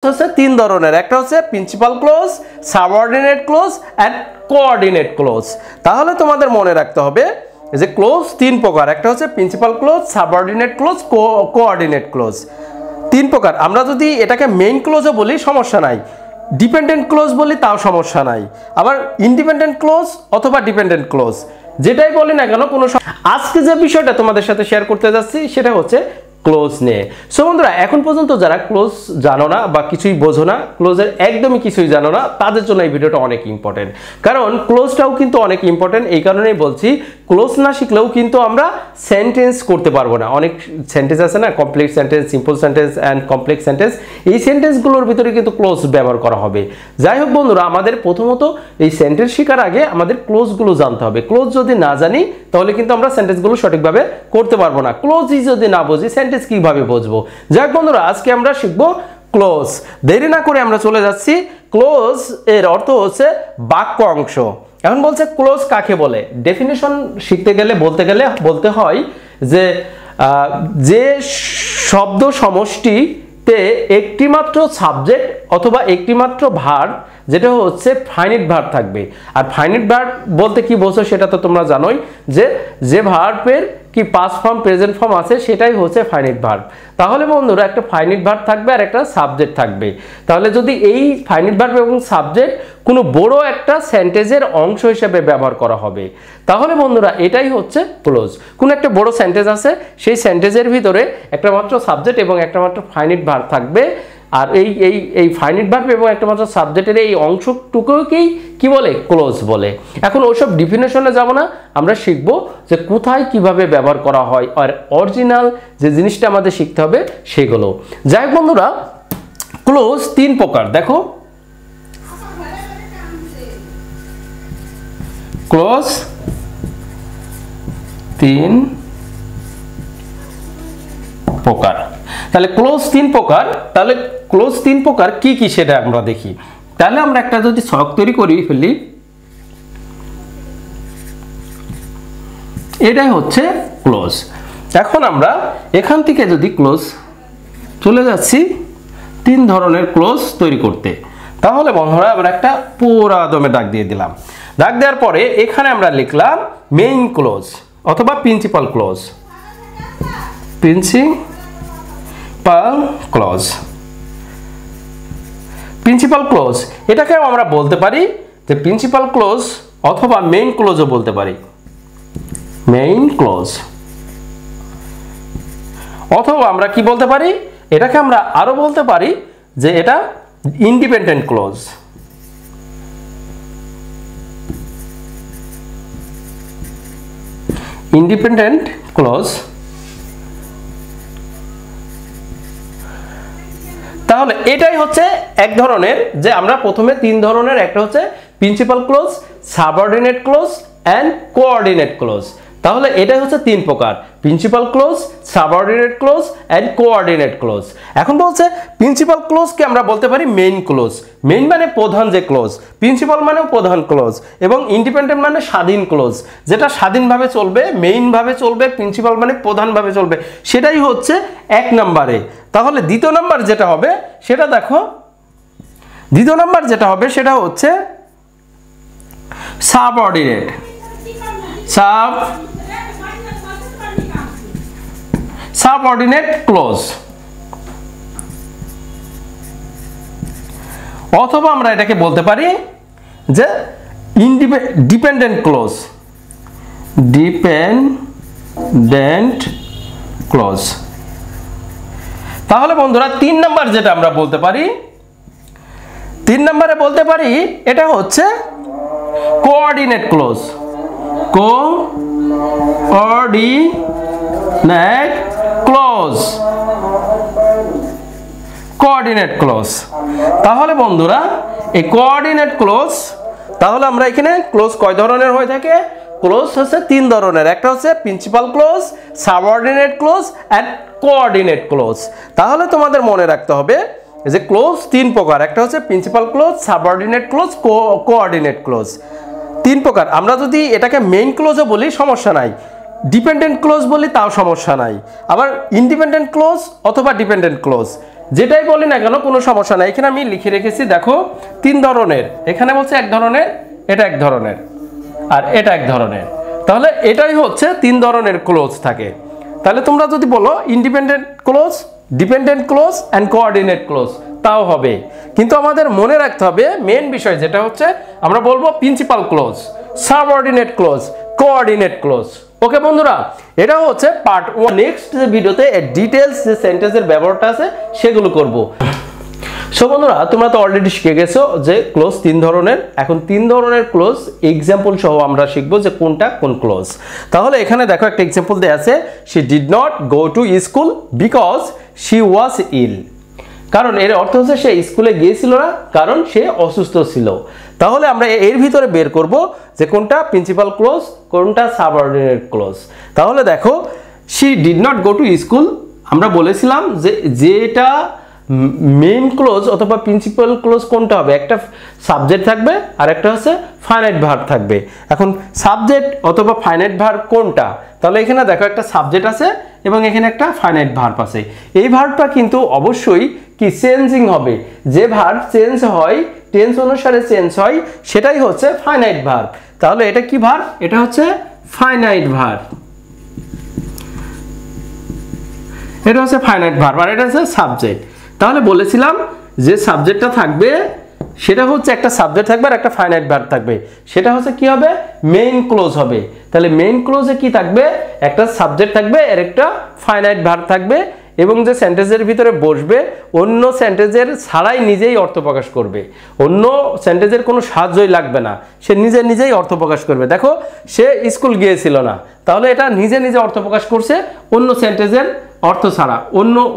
হচ্ছে তিন ধরনের, একটা হচ্ছে principal clause, subordinate close and coordinate close. তাহলে তোমাদের মনে রাখতে হবে যে ক্লোজ তিন প্রকার, একটা হচ্ছে principal clause, subordinate clause, coordinate close. তিন প্রকার। আমরা যদি এটাকে মেইন ক্লোজও বলি সমস্যা নাই, ডিপেন্ডেন্ট ক্লোজ বলি তাও সমস্যা নাই, আবার ইন্ডিপেন্ডেন্ট ক্লোজ অথবা ডিপেন্ডেন্ট ক্লোজ যেটাই বলি না কেন কোনো। আজকে যে বিষয়টা তোমাদের সাথে শেয়ার করতে যাচ্ছি সেটা হচ্ছে ক্লোজ নিয়ে। সো বন্ধুরা, এখন পর্যন্ত যারা ক্লোজ জানো না বা কিছুই বোঝো না, ক্লোজের একদমই কিছুই জানো না, তাদের জন্য এই ভিডিওটা অনেক ইম্পর্টেন্ট। কারণ ক্লোজটাও কিন্তু অনেক ইম্পর্টেন্ট। এই কারণেই বলছি, ক্লোজ না শিখলেও কিন্তু আমরা সেন্টেন্স করতে পারবো না। অনেক সেন্টেন্স আছে না, complex sentence, simple sentence and complex sentence, এই সেন্টেন্সগুলোর ভিতরে কিন্তু ক্লোজ ব্যবহার করা হবে। যাই হোক বন্ধুরা, আমাদের প্রথমত এই সেন্টেন্স শেখার আগে আমাদের ক্লোজগুলো জানতে হবে। ক্লোজ যদি না জানি তাহলে কিন্তু আমরা সেন্টেন্সগুলো সঠিকভাবে করতে পারবো না। ক্লোজই যদি না বুঝি সেন্টেন্স কিভাবে বুঝবো? যাক বন্ধুরা, আজকে আমরা শিখবো ক্লোজ। দেরি না করে আমরা চলে যাচ্ছি। ক্লোজ এর অর্থ হচ্ছে বাক্য অংশ। এখন বলছে ক্লোজ কাকে বলে? ডেফিনিশন শিখতে গেলে বলতে হয় যে শব্দ সমষ্টিতে একটি মাত্র সাবজেক্ট অথবা একটি মাত্র ভার্ব, যেটা হচ্ছে ফাইনিট ভার্ব থাকবে। আর ফাইনিট ভার্ব বলতে কি বোঝো সেটা তো তোমরা জানোই, যে ভার্বের কি পাস্ট ফর্ম, প্রেজেন্ট ফর্ম আছে সেটাই হচ্ছে ফাইনিট ভার্ব। তাহলে বন্ধুরা, একটা ফাইনিট ভার্ব থাকবে আর একটা সাবজেক্ট থাকবে। তাহলে যদি এই ফাইনিট ভার্ব এবং সাবজেক্ট কোনো বড় একটা সেন্টেন্সের অংশ হিসেবে ব্যবহার করা হবে, তাহলে বন্ধুরা এটাই হচ্ছে ক্লোজ। কোনো একটা বড় সেন্টেন্স আছে, সেই সেন্টেন্সের ভিতরে একটা মাত্র সাবজেক্ট এবং একটা মাত্র ফাইনিট ভার্ব থাকবে। আর এই ফাইনিট ভার্ব এবং একটা মাত্র সাবজেক্টের এই অংশটুকুকেই কি বলে? ক্লোজ বলে। এখন ওইসব ডিফিনেশনে যাব না, আমরা শিখবো যে কোথায় কিভাবে ব্যবহার করা হয় আর অরিজিনাল যে জিনিসটা আমাদের শিখতে হবে সেগুলো। যাই হোক বন্ধুরা, ক্লোজ তিন প্রকার। দেখো, ক্লোজ তিন প্রকার। তাহলে ক্লোজ তিন প্রকার, তাহলে ক্লোজ তিন প্রকার কি কি সেটা আমরা দেখি। তাহলে আমরা একটা যদি ছক তৈরি করি ফেলি, এটাই হচ্ছে ক্লোজ। এখন আমরা এখান থেকে যদি ক্লোজ চলে যাচ্ছি তিন ধরনের ক্লোজ তৈরি করতে, তাহলে বন্ধুরা আমরা একটা পুরা দমে দাগ দিয়ে দিলাম। দাগ দেওয়ার পরে এখানে আমরা লিখলাম মেইন ক্লোজ অথবা প্রিন্সিপাল ক্লোজ। প্রিন্সিপাল ক্লোজ এটাকেও আমরা বলতে পারি যে প্রিন্সিপাল ক্লোজ অথবা মেইন ক্লোজও বলতে পারি। মেইন ক্লোজ অথবা আমরা কি বলতে পারি, এটাকে আমরা আরো বলতে পারি যে এটা ইন্ডিপেন্ডেন্ট ক্লোজ। Independent close. তাহলে এটাই হচ্ছে এক ধরনের, যে আমরা প্রথমে তিন ধরনের, একটা হচ্ছে principal clause, subordinate close and coordinate close. তাহলে এটাই হচ্ছে তিন প্রকার, principal clause, subordinate close and coordinate close. এখন বলছে প্রিন্সিপাল ক্লোজকে আমরা বলতে পারি মেইন ক্লোজ। মেইন মানে প্রধান যে ক্লোজ, প্রিন্সিপাল মানেও প্রধান ক্লোজ, এবং ইন্ডিপেন্ডেন্ট মানে স্বাধীন ক্লোজ, যেটা স্বাধীনভাবে চলবে, মেইনভাবে চলবে, প্রিন্সিপাল মানে প্রধানভাবে চলবে, সেটাই হচ্ছে এক নম্বরে। তাহলে দ্বিতীয় নাম্বার যেটা হবে সেটা দেখো, দ্বিতীয় নাম্বার যেটা হবে সেটা হচ্ছে সাবঅর্ডিনেট। সাবঅর্ডিনেট ক্লোজ, অথবা আমরা এটাকে বলতে পারি যে ডিপেন্ডেন্ট ক্লোজ। Dependent close. তাহলে বন্ধুরা তিন নাম্বার যেটা আমরা বলতে পারি, তিন নম্বরে বলতে পারি এটা হচ্ছে coordinate close. Coordinate close. Coordinate close. তাহলে বন্ধুরা এই কোঅর্ডিনেট ক্লোজ, তাহলে আমরা এখানে ক্লোজ কয় ধরনের হয়ে থাকে? ক্লোজ হচ্ছে তিন ধরনের, একটা হচ্ছে principal clause, subordinate close and coordinate close. তাহলে তোমাদের মনে রাখতে হবে যে ক্লোজ তিন প্রকার, একটা হচ্ছে principal clause, subordinate clause, coordinate close. তিন প্রকার। আমরা যদি এটাকে মেইন ক্লোজও বলি সমস্যা নাই, ডিপেন্ডেন্ট ক্লোজ বলি তাও সমস্যা নাই, আবার ইন্ডিপেন্ডেন্ট ক্লোজ অথবা ডিপেন্ডেন্ট ক্লোজ যেটাই বলি না কেন কোনো সমস্যা নাই। এখানে আমি লিখে রেখেছি দেখো 3 ধরনের, এখানে বলছে 1 ধরনের, এটা 1 ধরনের, আর এটা 1 ধরনের। তাহলে এটাই হচ্ছে 3 ধরনের ক্লোজ থাকে। তাহলে তোমরা যদি বলো independent close, dependent close and coordinate close, তাও হবে। কিন্তু আমাদের মনে রাখতে হবে মেন বিষয় যেটা হচ্ছে আমরা বলবো principal clause, subordinate clause, coordinate clause. Okay বন্ধুরা, এটা হচ্ছে পার্ট 1। নেক্সট যে ভিডিওতে ডিটেলস যে সেন্টেন্সের ব্যবহারটা আছে সেগুলো করব। সো বন্ধুরা, তোমরা তো অলরেডি শিখে গেছো যে ক্লোজ 3 ধরনের। এখন 3 ধরনের ক্লোজ এক্সাম্পল সহ আমরা শিখবো যে কোনটা কোন ক্লোজ। তাহলে এখানে দেখো একটা এক্সাম্পল দেয়া আছে, she did not go to school because she was ill. কারণ এর অর্থ হচ্ছে সে স্কুলে গিয়েছিল না কারণ সে অসুস্থ ছিল। তাহলে আমরা এর ভিতরে বের করব যে কোনটা প্রিন্সিপাল ক্লোজ, কোনটা সাবঅর্ডিনেট ক্লোজ। তাহলে দেখো she did not go to school, আমরা বলেছিলাম যে যেটা মেইন ক্লোজ অথবা প্রিন্সিপাল ক্লোজ কোনটা হবে, একটা সাবজেক্ট থাকবে আর একটা হচ্ছে ফাইনাইট ভার্ব থাকবে। এখন সাবজেক্ট অথবা ফাইনাইট ভার্ব কোনটা, তাহলে এখানে দেখো একটা সাবজেক্ট আছে এবং এখানে একটা ফাইনাইট ভার্ব আছে। এই ভার্বটা কিন্তু অবশ্যই কি চেঞ্জিং হবে, যে ভার্ব চেঞ্জ হয় টেন্স অনুসারে চেঞ্জ হয় সেটাই হচ্ছে ফাইনাইট ভার্ব। তাহলে এটা কি ভার্ব, এটা হচ্ছে ফাইনাইট ভার্ব, এটা হচ্ছে ফাইনাইট ভার্ব আর এটা হচ্ছে সাবজেক্ট। তাহলে বলেছিলাম যে সাবজেক্টটা থাকবে সেটা হচ্ছে একটা সাবজেক্ট থাকবে আর একটা ফাইনাইট ভার্ব থাকবে, সেটা হচ্ছে কি হবে মেইন ক্লোজ হবে। তাহলে মেইন ক্লোজে কি থাকবে, একটা সাবজেক্ট থাকবে আর একটা ফাইনাইট ভার্ব থাকবে এবং যে সেন্টেন্সের ভিতরে বসবে অন্য সেন্টেন্সের ছাড়াই নিজেই অর্থ প্রকাশ করবে, অন্য সেন্টেন্সের কোনো সাহায্যই লাগবে না, সে নিজেই অর্থ প্রকাশ করবে। দেখো সে স্কুল গিয়েছিল না, তাহলে এটা নিজে অর্থ প্রকাশ করছে অন্য সেন্টেন্সের অর্থ ছাড়া,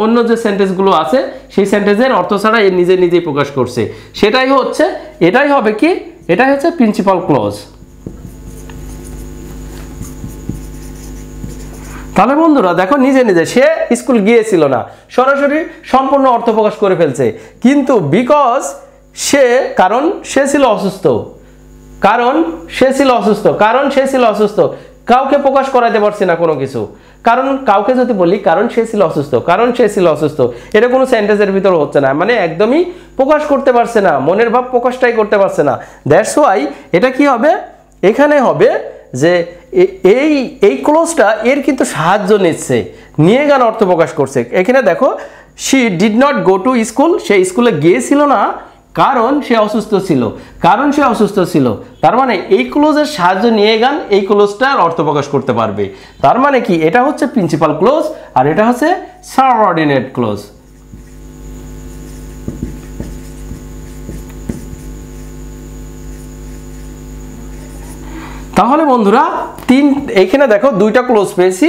অন্য যে সেন্টেন্সগুলো আছে সেই সেন্টেন্সের অর্থ ছাড়া এ নিজেই প্রকাশ করছে, সেটাই হচ্ছে, এটাই হবে কি, এটাই হচ্ছে প্রিন্সিপাল ক্লোজ। তাহলে বন্ধুরা দেখো নিজে সে স্কুল গিয়েছিল না, সরাসরি সম্পূর্ণ অর্থ প্রকাশ করে ফেলছে। কিন্তু বিকজ সে, কারণ সে ছিল অসুস্থ, কারণ সে ছিল অসুস্থ, কাউকে প্রকাশ করাইতে পারছি না কোনো কিছু। কারণ কাউকে যদি বলি কারণ সে ছিল অসুস্থ, এটা কোনো সেন্টেন্সের ভিতরে হচ্ছে না, মানে একদমই প্রকাশ করতে পারছে না, মনের ভাব প্রকাশটাই করতে পারছে না। দ্যাটস ওয়াই এটা কি হবে, এখানে হবে যে এই ক্লোজটা এর কিন্তু সাহায্য নিচ্ছে, নিয়ে গান অর্থ প্রকাশ করছে। এখানে দেখো she did not go to school, সে স্কুলে গিয়েছিল না কারণ সে অসুস্থ ছিল, তার মানে এই ক্লোজের সাহায্য নিয়ে গান এই ক্লোজটার অর্থ প্রকাশ করতে পারবে। তার মানে কি, এটা হচ্ছে প্রিন্সিপাল ক্লোজ আর এটা হচ্ছে সাবঅর্ডিনেট ক্লোজ। তাহলে বন্ধুরা এখানে দেখো 2টা ক্লোজ পেয়েছি,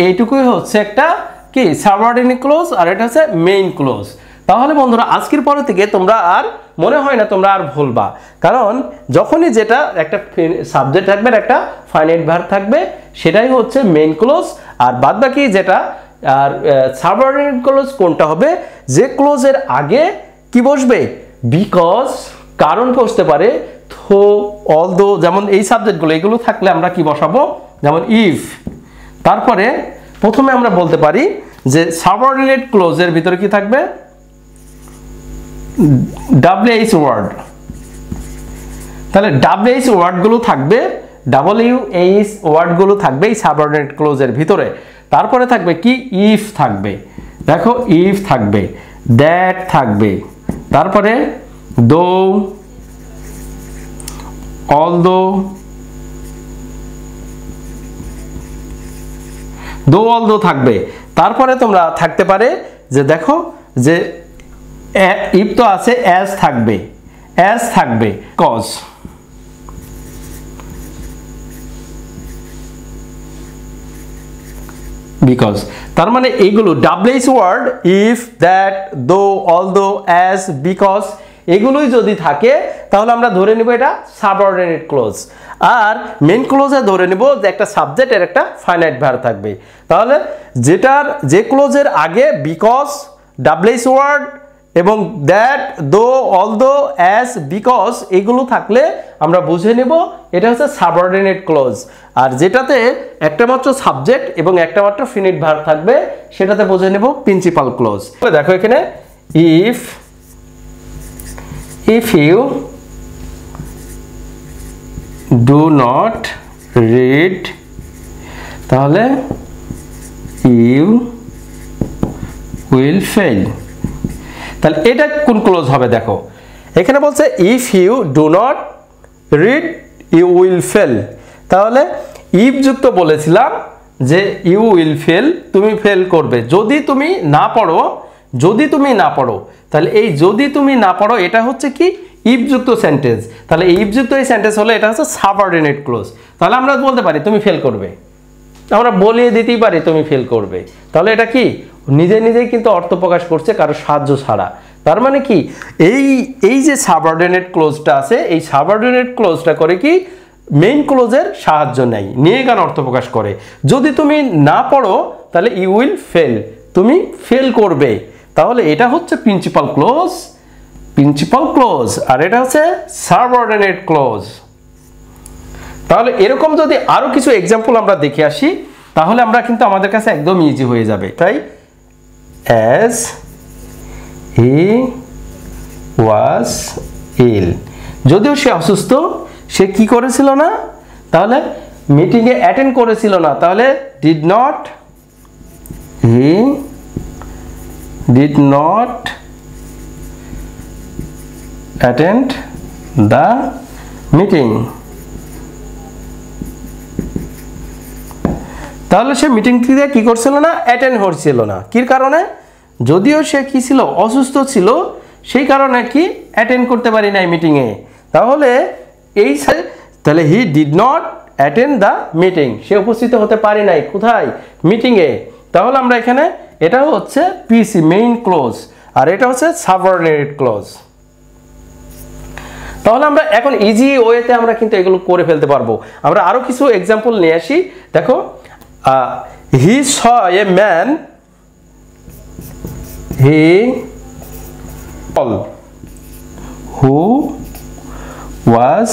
এইটুকুই হচ্ছে একটা কি সাবঅর্ডিনেট ক্লোজ আর এটা হচ্ছে মেইন ক্লোজ। তাহলে বন্ধুরা আজকের পরে থেকে তোমরা আর মনে হয় না তোমরা আর ভুলবা, কারণ যখনই যেটা একটা সাবজেক্ট থাকবে আর একটা ফাইনাইট ভার্ব থাকবে সেটাই হচ্ছে মেইন ক্লোজ, আর বাদবাকি যেটা আর সাবঅর্ডিনেট ক্লোজ কোনটা হবে, যে ক্লোজের আগে কি বসবে, বিকজ, কারণ বসতে পারে, থো, অলদো, যেমন এই সাবজেক্টগুলো এগুলো থাকলে আমরা কি বসাবো, যেমন ইফ। তারপরে প্রথমে আমরা বলতে পারি যে সাবঅর্ডিনেট ক্লোজের ভিতরে কি থাকবে, WH ওয়ার্ড, তাহলে WH ওয়ার্ডগুলো থাকবে, WH ওয়ার্ডগুলো থাকবে এই সাবঅর্ডিনেট ক্লোজের ভিতরে। তারপরে থাকবে কি, ইফ থাকবে, দেখো ইফ থাকবে, দ্যাট থাকবে, তারপরে দো, অলদো, থাকবে। তারপরে তোমরা থাকতে পারে যে দেখো যে ইফ তো আছে, অ্যাজ থাকবে, কজ, বিকজ। তার মানে এইগুলো WH ওয়ার্ড, ইফ, দ্যাট, দো, অলদো, অ্যাজ, বিকজ, এগুলোই যদি থাকে তাহলে আমরা ধরে নিব এটা সাবঅর্ডিনেট ক্লোজ। আর মেইন ক্লোজে ধরে নিব যে একটা সাবজেক্ট এর একটা ফাইনাইট ভার্ব থাকবে। তাহলে যে ক্লোজের আগে বিকজ, WH ওয়ার্ড এবং দ্যাট, দো, অলদো, অ্যাজ, বিকজ এগুলো থাকলে আমরা বুঝে নেব এটা হচ্ছে সাবঅর্ডিনেট ক্লোজ। আর যেটাতে একটা মাত্র সাবজেক্ট এবং একটা মাত্র ফিনিট ভার্ব থাকবে সেটাতে বুঝে নেব প্রিন্সিপাল ক্লোজ। দেখো এখানে if you do not read তাহলে you will fail। তাহলে এটা কোন ক্লোজ হবে দেখো, এখানে বলছে if you do not read you will fail, তাহলে if যুক্ত বলেছিলাম যে you will fail, তুমি ফেল করবে যদি তুমি না পড়ো, যদি তুমি না পড়ো। তাহলে এই যদি তুমি না পড়ো এটা হচ্ছে কি if যুক্ত সেন্টেন্স, তাহলে if যুক্ত এই সেন্টেন্স হলে এটা হচ্ছে সাবঅর্ডিনেট ক্লোজ। তাহলে আমরা বলতে পারি তুমি ফেল করবে, আমরা বলিয়ে দিতেই পারি তুমি ফেল করবে। তাহলে এটা কি নিজে নিজেই কিন্তু অর্থ প্রকাশ করছে কারো সাহায্য ছাড়া। তার মানে কি এই যে সাবঅর্ডিনেট ক্লোজটা আছে, এই সাবঅর্ডিনেট ক্লোজটা করে কি মেইন ক্লোজের সাহায্য নেয়, নিয়ে গান অর্থ প্রকাশ করে। যদি তুমি না পড়ো তাহলে ইউ উইল ফেল, তুমি ফেল করবে। তাহলে এটা হচ্ছে প্রিন্সিপাল ক্লোজ, প্রিন্সিপাল ক্লোজ, আর এটা হচ্ছে সাবঅর্ডিনেট ক্লোজ। তাহলে এরকম যদি আরো কিছু এক্সাম্পল আমরা দেখে আসি তাহলে আমরা কিন্তু আমাদের কাছে একদম ইজি হয়ে যাবে। তাই as he was ill, যদিও সে অসুস্থ, সে কি করেছিল না, তাহলে মিটিং এ অ্যাটেন্ড করেছিল না, তাহলে he did not attend the meeting। তাহলে সে মিটিংটিতে কি করছিল না, অ্যাটেন্ড হচ্ছিল না। কি কারণে, যদিও সে কি ছিল অসুস্থ ছিল, সেই কারণে কি অ্যাটেন্ড করতে পারি নাই মিটিংয়ে। তাহলে তাহলে he did not attend the meeting, সে উপস্থিত হতে পারি নাই কোথায়, মিটিংয়ে। তাহলে আমরা এখানে এটা হচ্ছে পিসি মেইন ক্লোজ, আর এটা হচ্ছে সাবঅর্ডিনেট ক্লোজ। তাহলে আমরা এখন ইজি ওয়েতে আমরা কিন্তু এগুলো করে ফেলতে পারবো। আমরা আরো কিছু এক্সাম্পল নিয়ে আসি। দেখো he saw a man who was,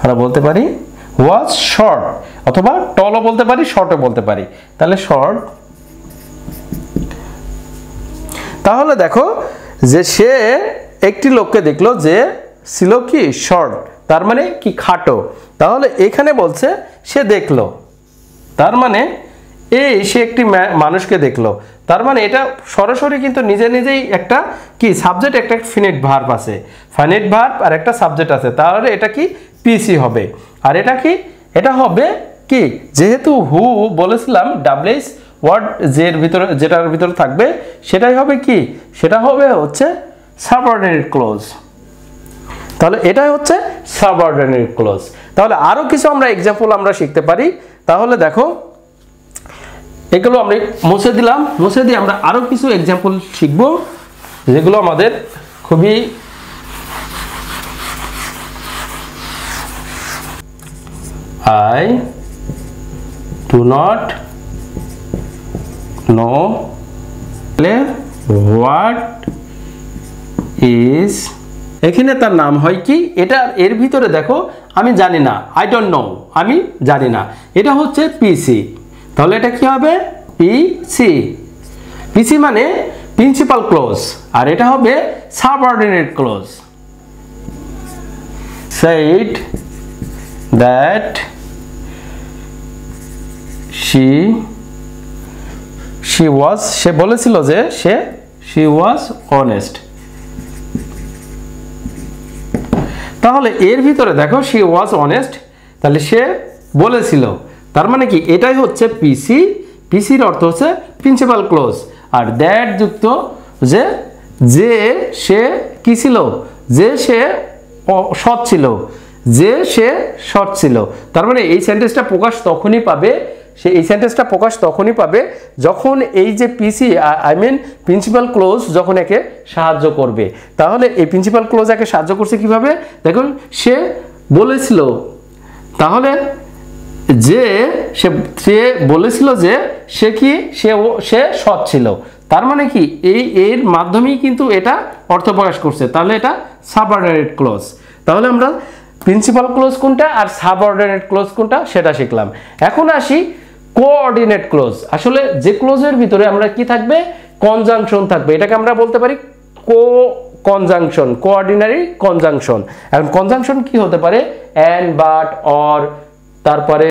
আমরা বলতে পারি was short, অথবা টলও বলতে পারি, শর্টও বলতে পারি। তাহলে শর্ট, তাহলে দেখো যে সে একটি লোককে দেখলো যে ছিল কি শর্ট, তার মানে কি খাটো। তাহলে এখানে বলছে সে দেখলো, তার মানে সে একটি মানুষকে দেখলো, তার মানে এটা সরাসরি কিন্তু নিজে নিজেই একটা কি সাবজেক্ট, একটা ফিনিট ভার্ব আছে, ফাইনাইট ভার্ব আর একটা সাবজেক্ট আছে। তাহলে এটা কি পিসি হবে। আর এটা কি, এটা হবে কি, যেহেতু হু বলেছিলাম ডাবলএস ওয়ার্ড যেটার ভিতরে থাকবে সেটাই হবে কি, সেটা হবে হচ্ছে সাবঅর্ডিনেট ক্লোজ। তাহলে এটাই হচ্ছে সাবঅর্ডিনেট ক্লোজ। তাহলে আরো কিছু আমরা এক্সাম্পল আমরা শিখতে পারি। তাহলে দেখো এগুলো আমরা মুছে দিলাম, মুছে দিয়ে আমরা আরো কিছু এক্সাম্পল শিখবো যেগুলো আমাদের খুবই I do not know what is, এখানে তার নাম হয় কি, এটা এর ভিতরে দেখো আমি জানি না, আই ডোন্ট নো, আমি জানি না, এটা হচ্ছে পিসি। তাহলে এটা কি হবে পিসি, পিসি মানে প্রিন্সিপাল ক্লোজ, আর এটা হবে subordinate clause. said that she was, সে বলেছিল যে she was honest। তাহলে এর ভিতরে দেখো she was honest, তাহলে সে বলেছিল, তার মানে কি এটাই হচ্ছে পিসি, পিসির অর্থ হচ্ছে প্রিন্সিপাল ক্লোজ। আর দ্যাট যুক্ত যে সে কি ছিল, যে সে সৎ ছিল, যে সে সৎ ছিল। তার মানে এই সেন্টেন্সটা প্রকাশ তখনই পাবে, সে এই সেন্টেন্সটা প্রকাশ তখনই পাবে যখন এই যে পিসি আই মিন প্রিন্সিপাল ক্লোজ যখন একে সাহায্য করবে। তাহলে এই প্রিন্সিপাল ক্লোজ একে সাহায্য করছে কিভাবে, দেখুন সে বলেছিল, তাহলে যে সে বলেছিল যে সে কি সে সৎ ছিল, তার মানে কি এর মাধ্যমেই কিন্তু এটা অর্থ প্রকাশ করছে। তাহলে এটা সাবঅর্ডিনেট ক্লোজ। তাহলে আমরা প্রিন্সিপাল ক্লোজ কোনটা আর সাবঅর্ডিনেট ক্লোজ কোনটা সেটা শিখলাম। এখন আসি কোঅর্ডিনেট ক্লোজ। আসলে যে ক্লোজের ভিতরে আমরা কি থাকবে, কনজাংশন থাকবে, এটাকে আমরা বলতে পারি কো কনজাংশন, কোঅর্ডিনারি কনজাংশন। এখন কনজাংশন কি হতে পারে, অ্যান্ড, বাট, অর, তারপরে